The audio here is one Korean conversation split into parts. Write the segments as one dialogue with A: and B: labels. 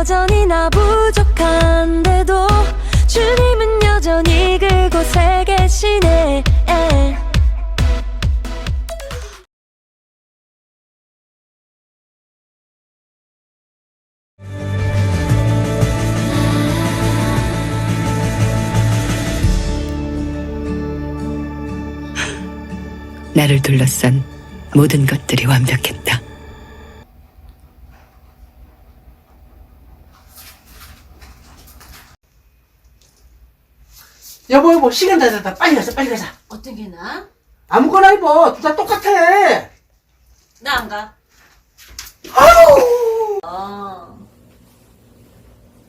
A: 여전히 나 부족한데도 주님은 여전히 그곳에 계시네.
B: 나를 둘러싼 모든 것들이 완벽했다.
C: 여보 시간 다 됐다. 빨리 가자.
D: 어떤 게 나아?
C: 아무거나 입어. 둘 다 똑같아.
D: 나 안 가.
C: 아우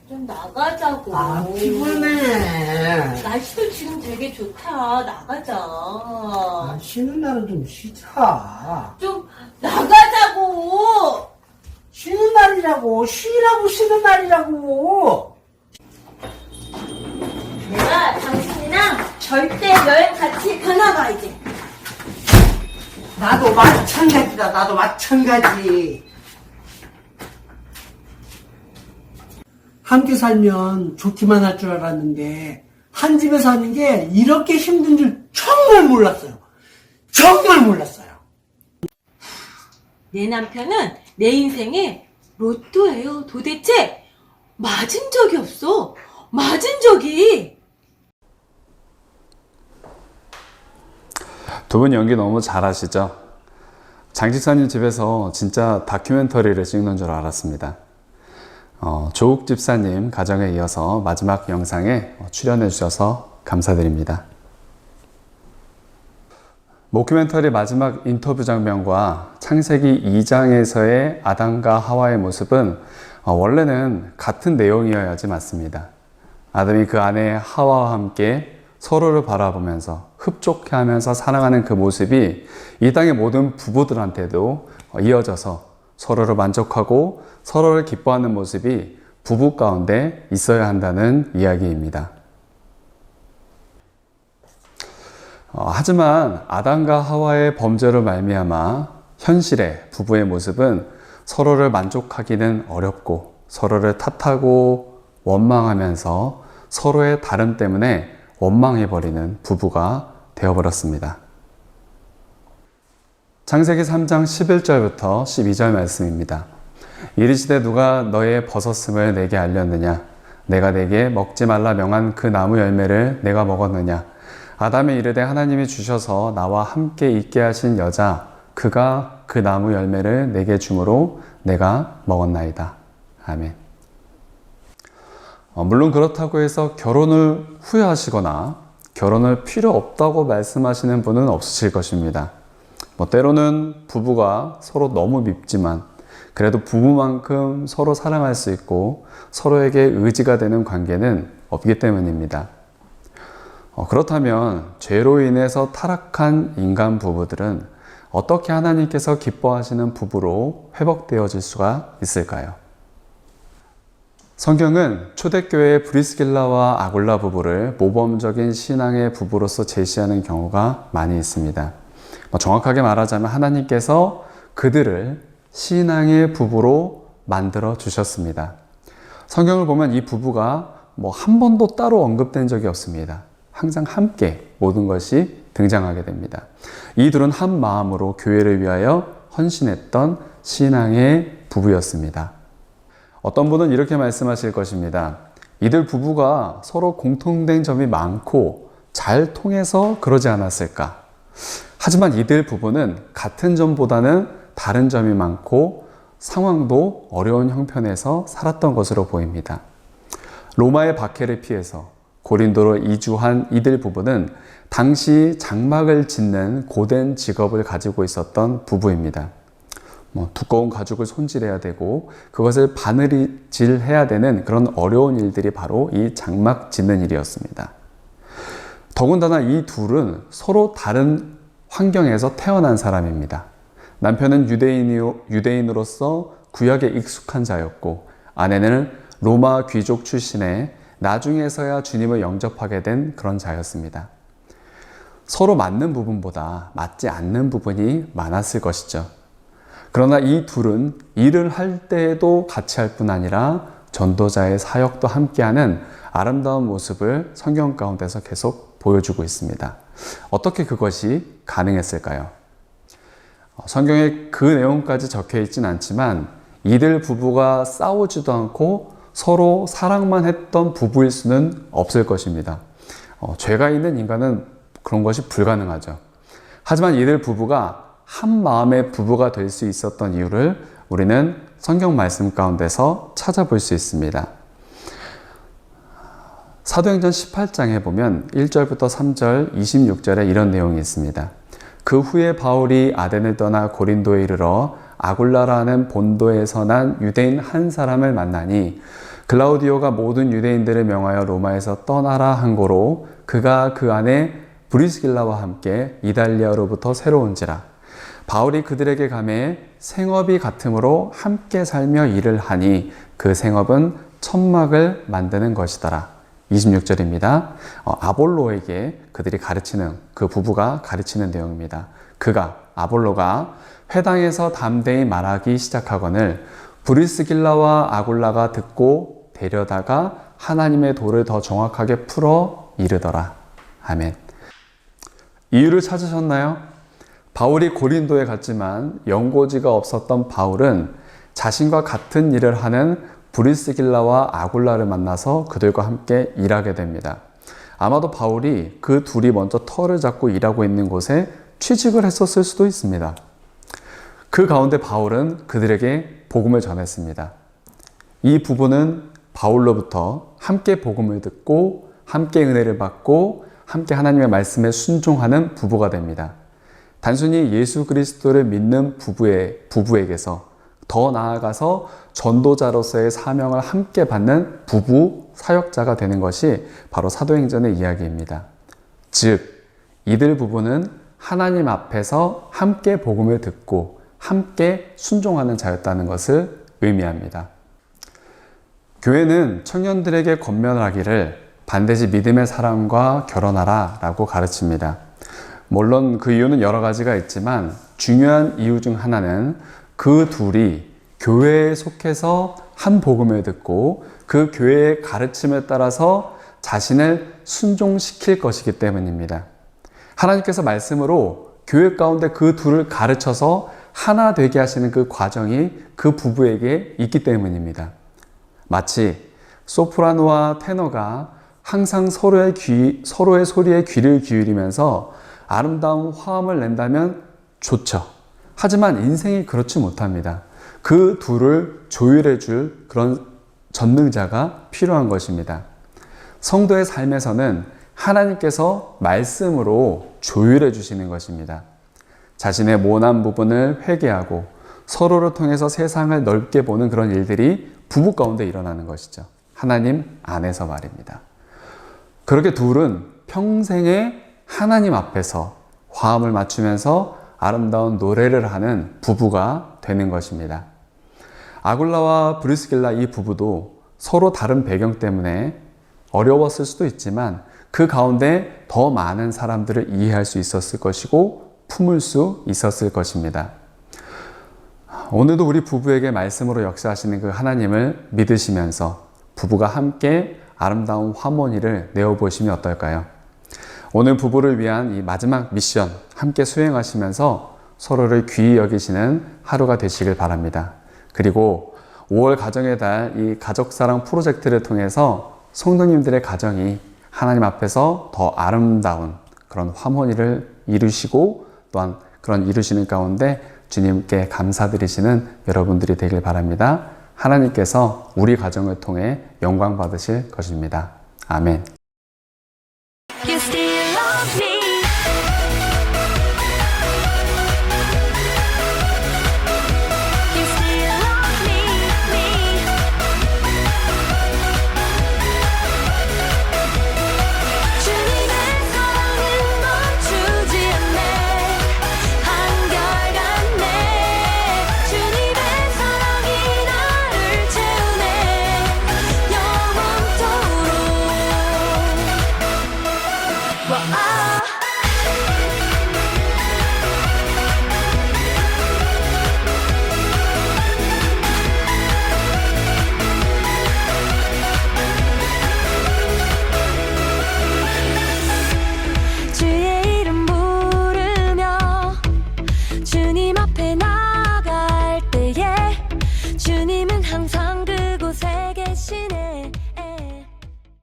D: 좀 나가자고.
C: 피곤해.
D: 날씨도 지금 되게 좋다. 나가자.
C: 쉬는 날은 좀 쉬자.
D: 좀 나가자고.
C: 쉬는 날이라고. 쉬는 날이라고.
D: 내가 당신이랑 절대 여행 같이 가나가 이제.
C: 나도 마찬가지다. 나도 마찬가지. 함께 살면 좋기만 할 줄 알았는데 한 집에 사는 게 이렇게 힘든 줄 정말 몰랐어요. 정말 몰랐어요.
D: 내 남편은 내 인생의 로또예요. 도대체 맞은 적이 없어. 맞은 적이.
E: 두 분 연기 너무 잘하시죠? 장 집사님 집에서 진짜 다큐멘터리를 찍는 줄 알았습니다. 조욱 집사님 가정에 이어서 마지막 영상에 출연해 주셔서 감사드립니다. 모큐멘터리 마지막 인터뷰 장면과 창세기 2장에서의 아담과 하와의 모습은 원래는 같은 내용이어야지 맞습니다. 아담이 그 아내 하와와 함께 서로를 바라보면서 흡족해하면서 사랑하는 그 모습이 이 땅의 모든 부부들한테도 이어져서 서로를 만족하고 서로를 기뻐하는 모습이 부부 가운데 있어야 한다는 이야기입니다. 하지만 아담과 하와의 범죄로 말미암아 현실의 부부의 모습은 서로를 만족하기는 어렵고 서로를 탓하고 원망하면서 서로의 다름 때문에 원망해버리는 부부가 되어버렸습니다. 창세기 3장 11절부터 12절 말씀입니다. 이르시되 누가 너의 벗었음을 내게 알렸느냐? 내가 내게 먹지 말라 명한 그 나무 열매를 내가 먹었느냐? 아담이 이르되 하나님이 주셔서 나와 함께 있게 하신 여자 그가 그 나무 열매를 내게 주므로 내가 먹었나이다. 아멘. 물론 그렇다고 해서 결혼을 후회하시거나 결혼을 필요 없다고 말씀하시는 분은 없으실 것입니다. 때로는 부부가 서로 너무 밉지만 그래도 부부만큼 서로 사랑할 수 있고 서로에게 의지가 되는 관계는 없기 때문입니다. 그렇다면 죄로 인해서 타락한 인간 부부들은 어떻게 하나님께서 기뻐하시는 부부로 회복되어질 수가 있을까요? 성경은 초대교회의 브리스길라와 아굴라 부부를 모범적인 신앙의 부부로서 제시하는 경우가 많이 있습니다. 정확하게 말하자면 하나님께서 그들을 신앙의 부부로 만들어 주셨습니다. 성경을 보면 이 부부가 한 번도 따로 언급된 적이 없습니다. 항상 함께 모든 것이 등장하게 됩니다. 이 둘은 한 마음으로 교회를 위하여 헌신했던 신앙의 부부였습니다. 어떤 분은 이렇게 말씀하실 것입니다. 이들 부부가 서로 공통된 점이 많고 잘 통해서 그러지 않았을까? 하지만 이들 부부는 같은 점보다는 다른 점이 많고 상황도 어려운 형편에서 살았던 것으로 보입니다. 로마의 박해를 피해서 고린도로 이주한 이들 부부는 당시 장막을 짓는 고된 직업을 가지고 있었던 부부입니다. 두꺼운 가죽을 손질해야 되고 그것을 바느질해야 되는 그런 어려운 일들이 바로 이 장막 짓는 일이었습니다. 더군다나 이 둘은 서로 다른 환경에서 태어난 사람입니다. 남편은 유대인으로서 구약에 익숙한 자였고 아내는 로마 귀족 출신의 나중에서야 주님을 영접하게 된 그런 자였습니다. 서로 맞는 부분보다 맞지 않는 부분이 많았을 것이죠. 그러나 이 둘은 일을 할 때에도 같이 할 뿐 아니라 전도자의 사역도 함께하는 아름다운 모습을 성경 가운데서 계속 보여주고 있습니다. 어떻게 그것이 가능했을까요? 성경에 그 내용까지 적혀 있진 않지만 이들 부부가 싸우지도 않고 서로 사랑만 했던 부부일 수는 없을 것입니다. 죄가 있는 인간은 그런 것이 불가능하죠. 하지만 이들 부부가 한 마음의 부부가 될 수 있었던 이유를 우리는 성경 말씀 가운데서 찾아볼 수 있습니다. 사도행전 18장에 보면 1절부터 3절, 26절에 이런 내용이 있습니다. 그 후에 바울이 아덴을 떠나 고린도에 이르러 아굴라라는 본도에서 난 유대인 한 사람을 만나니 글라우디오가 모든 유대인들을 명하여 로마에서 떠나라 한 고로 그가 그 안에 브리스길라와 함께 이달리아로부터 새로 온지라. 바울이 그들에게 가매 생업이 같으므로 함께 살며 일을 하니 그 생업은 천막을 만드는 것이더라. 26절입니다. 아볼로에게 그들이 가르치는, 그 부부가 가르치는 내용입니다. 아볼로가 회당에서 담대히 말하기 시작하거늘 브리스길라와 아굴라가 듣고 데려다가 하나님의 도를 더 정확하게 풀어 이르더라. 아멘. 이유를 찾으셨나요? 바울이 고린도에 갔지만 연고지가 없었던 바울은 자신과 같은 일을 하는 브리스길라와 아굴라를 만나서 그들과 함께 일하게 됩니다. 아마도 바울이 그 둘이 먼저 터를 잡고 일하고 있는 곳에 취직을 했었을 수도 있습니다. 그 가운데 바울은 그들에게 복음을 전했습니다. 이 부부는 바울로부터 함께 복음을 듣고 함께 은혜를 받고 함께 하나님의 말씀에 순종하는 부부가 됩니다. 단순히 예수 그리스도를 믿는 부부에게서 더 나아가서 전도자로서의 사명을 함께 받는 부부 사역자가 되는 것이 바로 사도행전의 이야기입니다. 즉, 이들 부부는 하나님 앞에서 함께 복음을 듣고 함께 순종하는 자였다는 것을 의미합니다. 교회는 청년들에게 권면하기를 반드시 믿음의 사람과 결혼하라 라고 가르칩니다. 물론 그 이유는 여러 가지가 있지만 중요한 이유 중 하나는 그 둘이 교회에 속해서 한 복음을 듣고 그 교회의 가르침에 따라서 자신을 순종시킬 것이기 때문입니다. 하나님께서 말씀으로 교회 가운데 그 둘을 가르쳐서 하나 되게 하시는 그 과정이 그 부부에게 있기 때문입니다. 마치 소프라노와 테너가 항상 서로의 소리에 귀를 기울이면서 아름다운 화음을 낸다면 좋죠. 하지만 인생이 그렇지 못합니다. 그 둘을 조율해 줄 그런 전능자가 필요한 것입니다. 성도의 삶에서는 하나님께서 말씀으로 조율해 주시는 것입니다. 자신의 모난 부분을 회개하고 서로를 통해서 세상을 넓게 보는 그런 일들이 부부 가운데 일어나는 것이죠. 하나님 안에서 말입니다. 그렇게 둘은 평생에 하나님 앞에서 화음을 맞추면서 아름다운 노래를 하는 부부가 되는 것입니다. 아굴라와 브리스길라 이 부부도 서로 다른 배경 때문에 어려웠을 수도 있지만 그 가운데 더 많은 사람들을 이해할 수 있었을 것이고 품을 수 있었을 것입니다. 오늘도 우리 부부에게 말씀으로 역사하시는 그 하나님을 믿으시면서 부부가 함께 아름다운 화모니를 내어보시면 어떨까요? 오늘 부부를 위한 이 마지막 미션 함께 수행하시면서 서로를 귀히 여기시는 하루가 되시길 바랍니다. 그리고 5월 가정의 달 이 가족사랑 프로젝트를 통해서 성도님들의 가정이 하나님 앞에서 더 아름다운 그런 화모니를 이루시고 또한 그런 이루시는 가운데 주님께 감사드리시는 여러분들이 되길 바랍니다. 하나님께서 우리 가정을 통해 영광 받으실 것입니다. 아멘.